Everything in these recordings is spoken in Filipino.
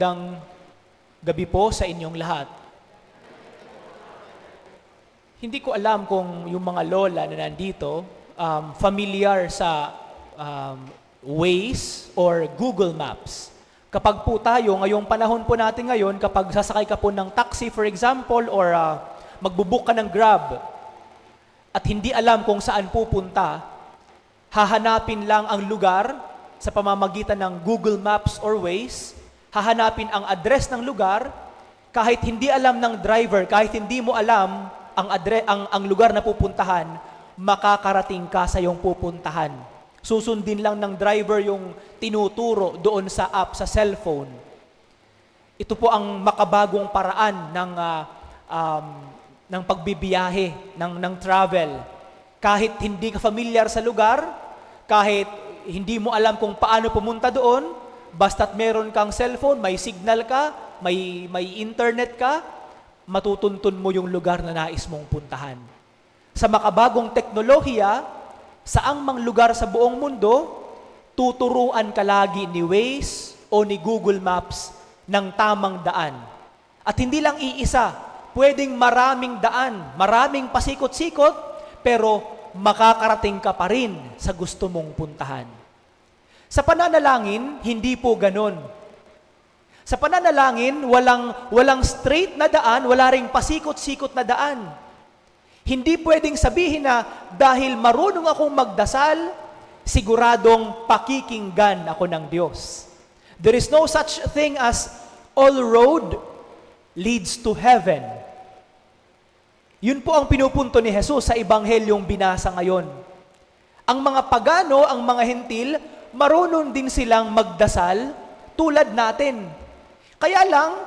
Magandang gabi po sa inyong lahat. Hindi ko alam kung yung mga lola na nandito, familiar sa Waze or Google Maps. Kapag po tayo, ngayong panahon po natin ngayon, kapag sasakay ka po ng taxi for example, or magbubook ka ng Grab, at hindi alam kung saan pupunta, hahanapin lang ang lugar sa pamamagitan ng Google Maps or Waze, hahanapin ang address ng lugar, kahit hindi alam ng driver, kahit hindi mo alam ang lugar na pupuntahan, makakarating ka sa iyong pupuntahan. Susundin lang ng driver yung tinuturo doon sa app, sa cellphone. Ito po ang makabagong paraan ng pagbibiyahe, ng travel. Kahit hindi ka familiar sa lugar, kahit hindi mo alam kung paano pumunta doon, basta't meron kang cellphone, may signal ka, may internet ka, matutuntun mo yung lugar na nais mong puntahan. Sa makabagong teknolohiya, saang mang lugar sa buong mundo, tuturuan ka lagi ni Waze o ni Google Maps ng tamang daan. At hindi lang iisa, pwedeng maraming daan, maraming pasikot-sikot, pero makakarating ka pa rin sa gusto mong puntahan. Sa pananalangin, hindi po ganon. Sa pananalangin, walang straight na daan, wala ring pasikot-sikot na daan. Hindi pwedeng sabihin na dahil marunong akong magdasal, siguradong pakikinggan ako ng Diyos. There is no such thing as all road leads to heaven. Yun po ang pinupunto ni Jesus sa Ebanghelyong binasa ngayon. Ang mga pagano, ang mga hentil, marunong din silang magdasal tulad natin. Kaya lang,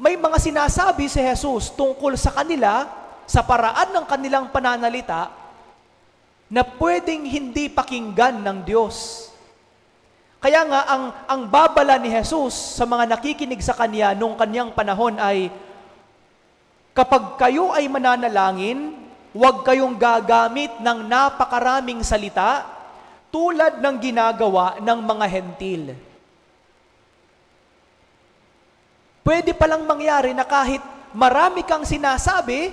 may mga sinasabi si Jesus tungkol sa kanila, sa paraan ng kanilang pananalita, na pwedeng hindi pakinggan ng Diyos. Kaya nga, ang babala ni Jesus sa mga nakikinig sa Kanya nung Kanyang panahon ay, kapag kayo ay mananalangin, huwag kayong gagamit ng napakaraming salita tulad ng ginagawa ng mga hentil. Pwede palang mangyari na kahit marami kang sinasabi,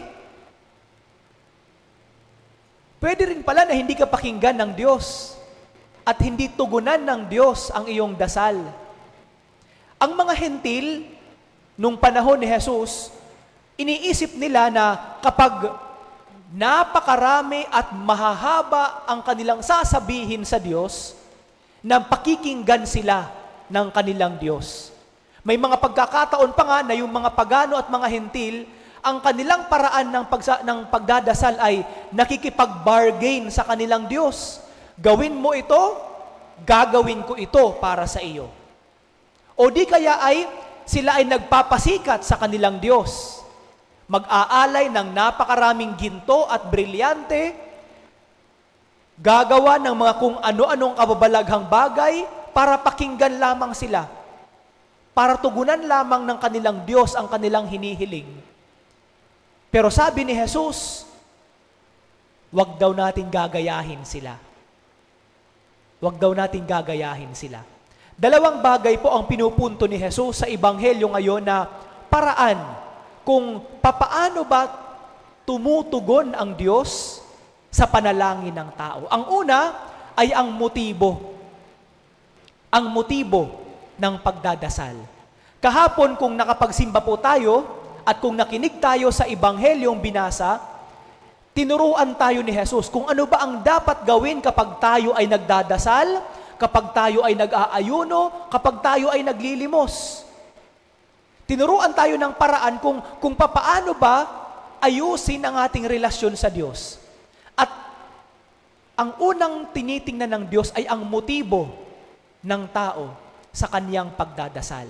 pwede rin pala na hindi ka pakinggan ng Diyos at hindi tugunan ng Diyos ang iyong dasal. Ang mga hentil, nung panahon ni Jesus, iniisip nila na kapag napakarami at mahahaba ang kanilang sasabihin sa Diyos, na pakikinggan sila ng kanilang Diyos. May mga pagkakataon pa nga na yung mga pagano at mga hentil, ang kanilang paraan ng pagdadasal ay nakikipag-bargain sa kanilang Diyos. Gawin mo ito, gagawin ko ito para sa iyo. O di kaya ay sila ay nagpapasikat sa kanilang Diyos. Mag-aalay ng napakaraming ginto at brilyante, gagawa ng mga kung ano-anong kababalaghang bagay para pakinggan lamang sila, para tugunan lamang ng kanilang Diyos ang kanilang hinihiling. Pero sabi ni Jesus, wag daw natin gagayahin sila. Wag daw natin gagayahin sila. Dalawang bagay po ang pinupunto ni Jesus sa Ebanghelyo ngayon na paraan kung papaano ba tumutugon ang Diyos sa panalangin ng tao. Ang una ay ang motibo. Ang motibo ng pagdadasal. Kahapon kung nakapagsimba po tayo at kung nakinig tayo sa Ebanghelyong binasa, tinuruan tayo ni Jesus kung ano ba ang dapat gawin kapag tayo ay nagdadasal, kapag tayo ay nag-aayuno, kapag tayo ay naglilimos. Tinuruan tayo ng paraan kung papaano ba ayusin ang ating relasyon sa Diyos. At ang unang tinitingnan ng Diyos ay ang motibo ng tao sa kaniyang pagdadasal.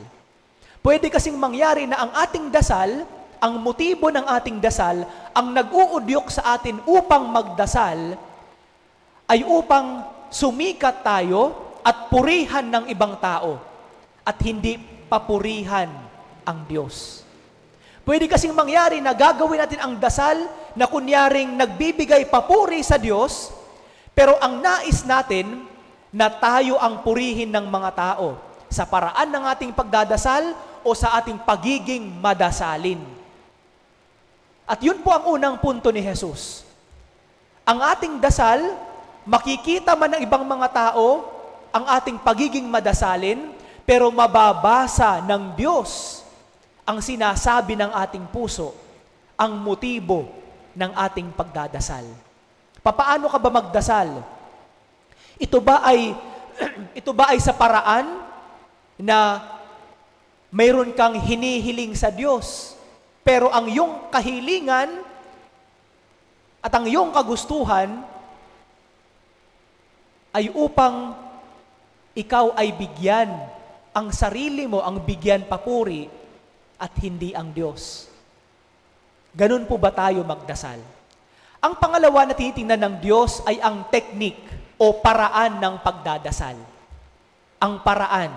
Pwede kasing mangyari na ang ating dasal, ang motibo ng ating dasal, ang nag-uudyok sa atin upang magdasal, ay upang sumikat tayo at purihan ng ibang tao at hindi papurihan ang Diyos. Pwede kasing mangyari na gagawin natin ang dasal na kunyaring nagbibigay papuri sa Diyos, pero ang nais natin na tayo ang purihin ng mga tao sa paraan ng ating pagdadasal o sa ating pagiging madasalin. At yun po ang unang punto ni Jesus. Ang ating dasal, makikita man ng ibang mga tao ang ating pagiging madasalin, pero mababasa ng Diyos ang sinasabi ng ating puso, ang motibo ng ating pagdadasal. Papaano ka ba magdasal? Ito ba ay sa paraan na mayroon kang hinihiling sa Diyos, pero ang iyong kahilingan at ang iyong kagustuhan ay upang ikaw ay bigyan ang sarili mo, ang bigyan papuri at hindi ang Diyos. Ganun po ba tayo magdasal? Ang pangalawa na tinitingnan ng Diyos ay ang technique o paraan ng pagdadasal. Ang paraan.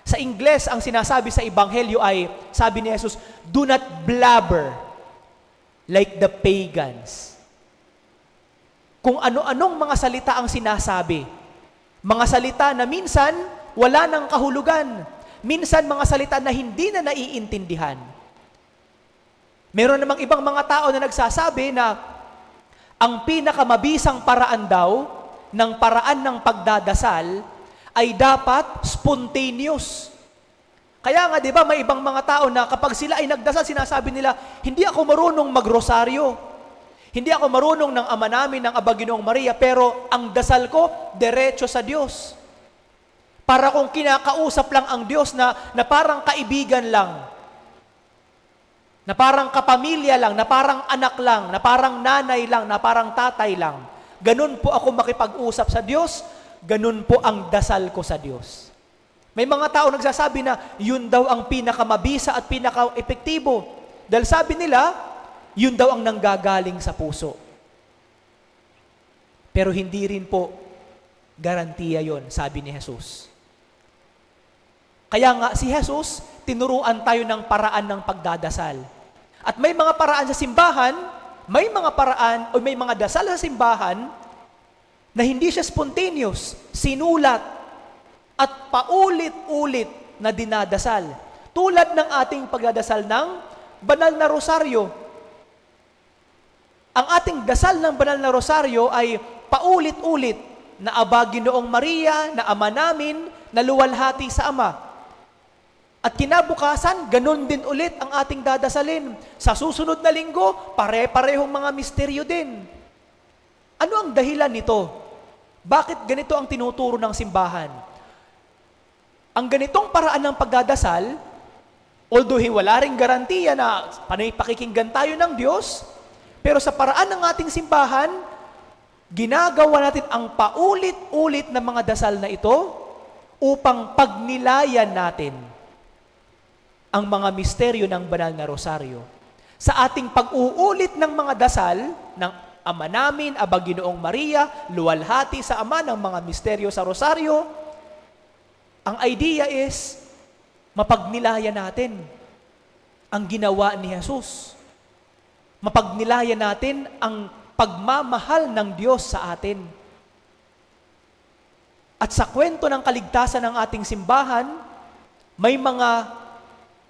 Sa Ingles, ang sinasabi sa Ebanghelyo ay, sabi ni Jesus, do not blabber like the pagans. Kung ano-anong mga salita ang sinasabi. Mga salita na minsan, wala ng kahulugan. Minsan, mga salita na hindi na naiintindihan. Meron namang ibang mga tao na nagsasabi na ang pinakamabisang paraan daw ng paraan ng pagdadasal ay dapat spontaneous. Kaya nga, di ba, may ibang mga tao na kapag sila ay nagdasal, sinasabi nila, hindi ako marunong magrosaryo. Hindi ako marunong ng Ama namin, ng Aba Ginoong Maria, pero ang dasal ko, diretso sa Diyos. Para kung kinakausap lang ang Diyos na parang kaibigan lang, na parang kapamilya lang, na parang anak lang, na parang nanay lang, na parang tatay lang. Ganun po ako makipag-usap sa Diyos, ganun po ang dasal ko sa Diyos. May mga tao nagsasabi na yun daw ang pinakamabisa at pinaka-epektibo. Dahil sabi nila, yun daw ang nanggagaling sa puso. Pero hindi rin po garantiya yon, sabi ni Jesus. Kaya nga si Jesus, tinuruan tayo ng paraan ng pagdadasal. At may mga paraan sa simbahan, may mga paraan o may mga dasal sa simbahan na hindi siya spontaneous, sinulat at paulit-ulit na dinadasal. Tulad ng ating pagdadasal ng banal na rosaryo. Ang ating dasal ng banal na rosaryo ay paulit-ulit na Aba Ginoong Maria, na Ama namin, na luwalhati sa Ama. At kinabukasan, ganun din ulit ang ating dadasalin. Sa susunod na linggo, pare-parehong mga misteryo din. Ano ang dahilan nito? Bakit ganito ang tinuturo ng simbahan? Ang ganitong paraan ng pagdadasal, although wala ring garantiya na panay pakikinggan tayo ng Diyos, pero sa paraan ng ating simbahan, ginagawa natin ang paulit-ulit na mga dasal na ito upang pagnilayan natin ang mga misteryo ng banal na rosaryo. Sa ating pag-uulit ng mga dasal ng Ama namin, Aba Ginoong Maria, luwalhati sa Ama ng mga misteryo sa rosaryo, ang idea is mapagnilayan natin ang ginawa ni Jesus. Mapagnilayan natin ang pagmamahal ng Diyos sa atin. At sa kwento ng kaligtasan ng ating simbahan, may mga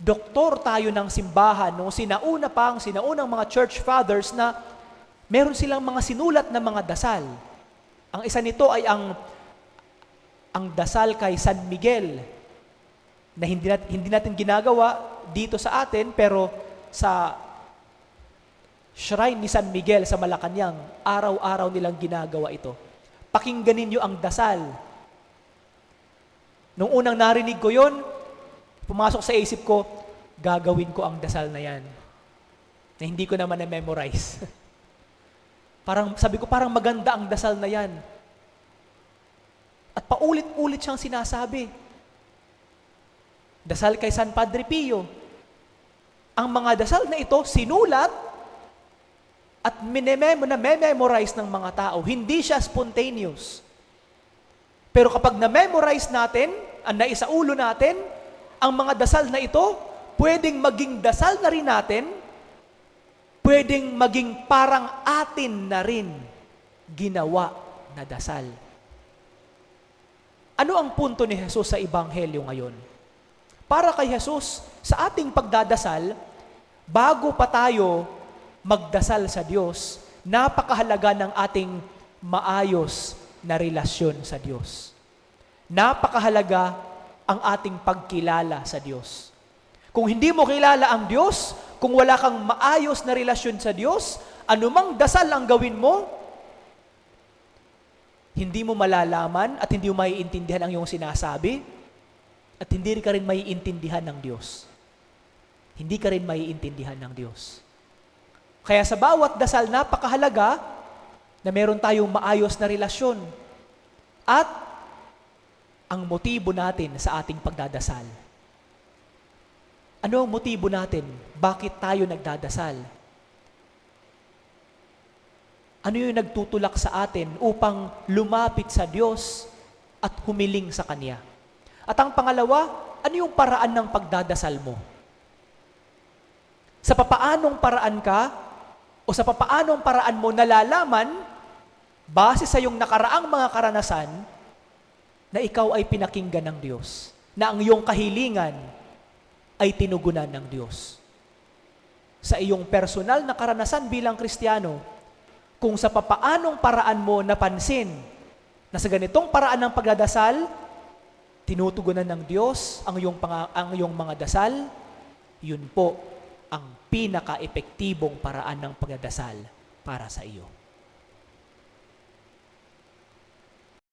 doktor tayo ng simbahan, nung sinaunang mga church fathers na meron silang mga sinulat na mga dasal. Ang isa nito ay ang dasal kay San Miguel, na hindi natin ginagawa dito sa atin, pero sa shrine ni San Miguel sa Malacanang, araw-araw nilang ginagawa ito. Pakinggan ninyo ang dasal. Nung unang narinig ko yon, pumasok sa isip ko, gagawin ko ang dasal na yan. Na hindi ko naman na-memorize. Sabi ko, parang maganda ang dasal na yan. At paulit-ulit siyang sinasabi. Dasal kay San Padre Pio. Ang mga dasal na ito, sinulat at na-memorize ng mga tao. Hindi siya spontaneous. Pero kapag na-memorize natin, ang naisaulo natin, ang mga dasal na ito, pwedeng maging dasal na rin natin, pwedeng maging parang atin na rin ginawa na dasal. Ano ang punto ni Jesus sa Ebanghelyo ngayon? para kay Jesus sa ating pagdadasal, bago pa tayo magdasal sa Diyos, napakahalaga ng ating maayos na relasyon sa Diyos. Napakahalaga ang ating pagkilala sa Diyos. Kung hindi mo kilala ang Diyos, kung wala kang maayos na relasyon sa Diyos, anumang dasal ang gawin mo, hindi mo malalaman at hindi mo maiintindihan ang iyong sinasabi at hindi ka rin maiintindihan ng Diyos. Hindi ka rin maiintindihan ng Diyos. Kaya sa bawat dasal, napakahalaga na meron tayong maayos na relasyon at ang motibo natin sa ating pagdadasal. Ano ang motibo natin? Bakit tayo nagdadasal? Ano yung nagtutulak sa atin upang lumapit sa Diyos at humiling sa Kanya? At ang pangalawa, ano yung paraan ng pagdadasal mo? Sa papaanong paraan ka o sa papaanong paraan mo nalalaman base sa iyong nakaraang mga karanasan na ikaw ay pinakinggan ng Diyos, na ang iyong kahilingan ay tinugunan ng Diyos. Sa iyong personal na karanasan bilang Kristiyano, kung sa papaanong paraan mo napansin na sa ganitong paraan ng pagdadasal, tinutugunan ng Diyos ang iyong mga dasal, yun po ang pinaka-epektibong paraan ng pagdadasal para sa iyo.